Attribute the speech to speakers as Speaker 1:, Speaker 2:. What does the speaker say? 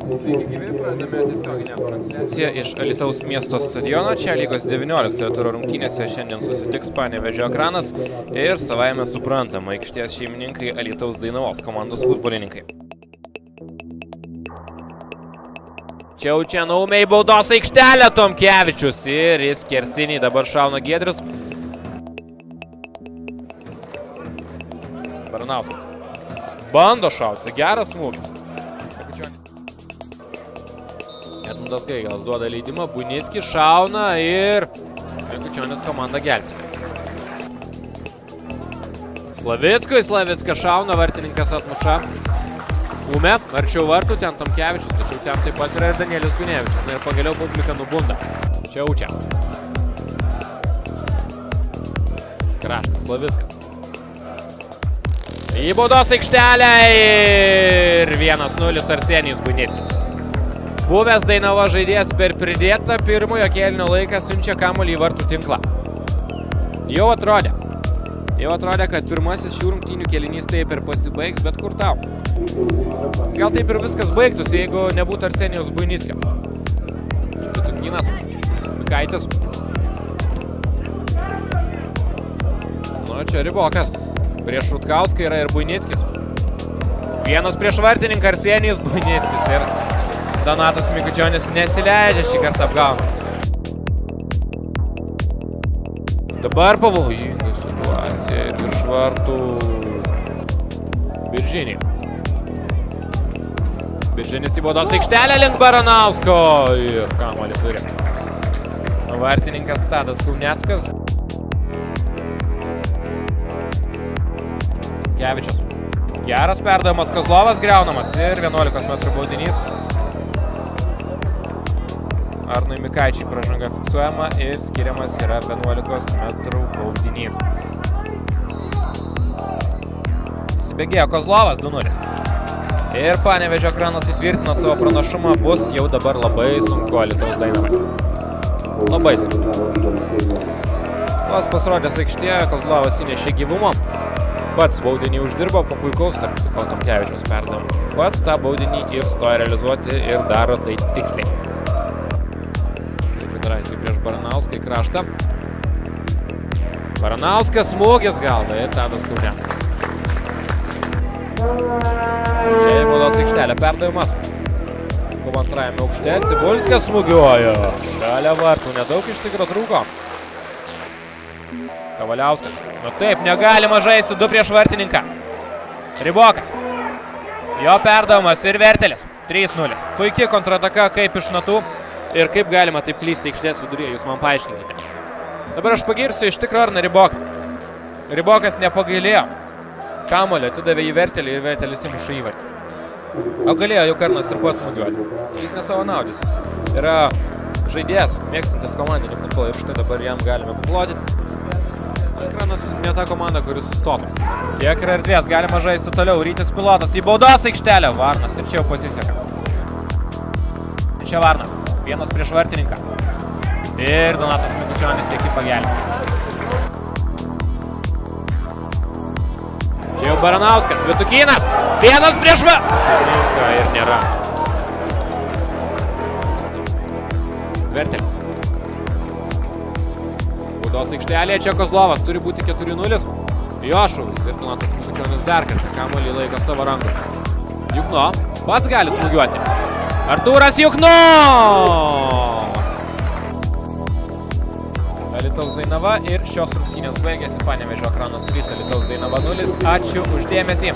Speaker 1: Sveiki gyvi, pradedame tiesioginę transliaciją
Speaker 2: Iš Alytaus miesto stadiono. Čia lygos 19 turo rungtynėse šiandien susitiks Panevėžio Ekranas ir savaime suprantama aikštės šeimininkai Alytaus Dainavos komandos futbolininkai. Čiaučianaumiai baudos aikštelę Tomkevičius ir jis kersinį dabar šauna Giedrius. Baranauskas bando šauti, geras smūgis. Edmundas Gaigalas duoda leidimą, Buinickis šauna ir Mikučionis komanda gelbsti. Slavickas šauna, vartininkas atmuša. Ume, arčiau vartų, ten Tomkevičius, tačiau ten taip pat yra ir Danielis Gunevičius. Na ir pagaliau publika nubunda. Čiaučia. Kraštas, Slavickas. Į baudos aikštelę ir 1-0 Arsenijus Buinickis. Buvęs Dainava žaidėjas per pridėtą pirmojo kėlinio laiką siunčia kamuolį į vartų tinklą. Jau atrodė, kad pirmasis šių rungtynių kėlinys taip ir pasibaigs, bet kur tau? Gal taip ir viskas baigtųsi, jeigu nebūtų Arsenijus Buinickio. Štukinas, Mikaitis. Nu, čia Ribokas. Prieš Rutkauską yra ir Buinickis. Vienas prieš vartininką Arsenijus Buinickis ir Donatas Mikučionis nesileidžia šį kartą apgaunant. Dabar pavojinga situacija ir virš vartų Biržinį. Biržinis į baudos aikštelę link Baranausko ir kamuolį turi. Vartininkas Tadas Kauneckas. Kevičius. Geras perdavimas, Kozlovas griaunamas ir 11 metrų baudinys. Arnui Mikaičiui pražanga fiksuojama ir skiriamas yra 11 metrų baudinys. Įsibėgėjo Kozlovas 2-0. Ir Panevėžio Ekranas įtvirtina savo pranašumą, bus jau dabar labai sunku Alytaus Dainavai. Labai sunku. Vos pasirodęs aikštėje, Kozlovas įnešė gyvumo. Pats baudinį uždirbo po puikaus tarptiko Tomkevičiaus perdavimo. Pats tą baudinį ir stoja realizuoti ir daro tai tiksliai. Žaidžiu prieš Baranauską į kraštą. Baranauskas smūgis galva ir Tadas Kauneckas. Čia į baudos aikštelę perdavimas. Kova antrajame aukšte, Cibulskas smūgiuoja. Šalia vartų nedaug iš tikro trūko. Kavaliauskas. Nu taip, negalima žaisti 2 prieš vartininką. Ribokas. Jo perdavimas ir Vertelis. 3-0. Puikiai kontrataka kaip iš natų ir kaip galima taip klysti aikštės viduryje, jūs man paaiškinkite. Dabar aš pagirsiu iš tikro Arną Riboką. Ribokas nepagailėjo. Kamuolį atidavė į Vertelį ir Vertelis įmuša įvartį. O galėjo jau Arnas ir pats smūgiuoti. Jis nesavanaudis, jis yra žaidėjas, mėgstantis komandinį futbolą ir štai dabar jam galime paplotyti. Ekranas ne ta komanda, kuris sustotų. Kiek yra erdvės, galima žaisti toliau. Rytis pilotas į baudos aikštelę. Varnas ir čia jau pasiseka. Čia Varnas. Vienas prieš vartininką. Ir Donatas Mikučionis ekipą gelbsti. Čia jau Baranauskas. Vitukinas. Vienas prieš vartininką ir nėra. Vertelis. Baudos aikštelėje čia Kozlovas, turi būti 4-0. Jošuvis ir Donatas Mikučionis dar kartą kamuolį laiko savo rankose. Jukno pats gali smūgiuoti. Artūras Jukno! Alytaus Dainava ir šios rungtynės baigėsi. Panevėžio Ekranas 3, Alytaus Dainava 0. Ačiū už dėmesį.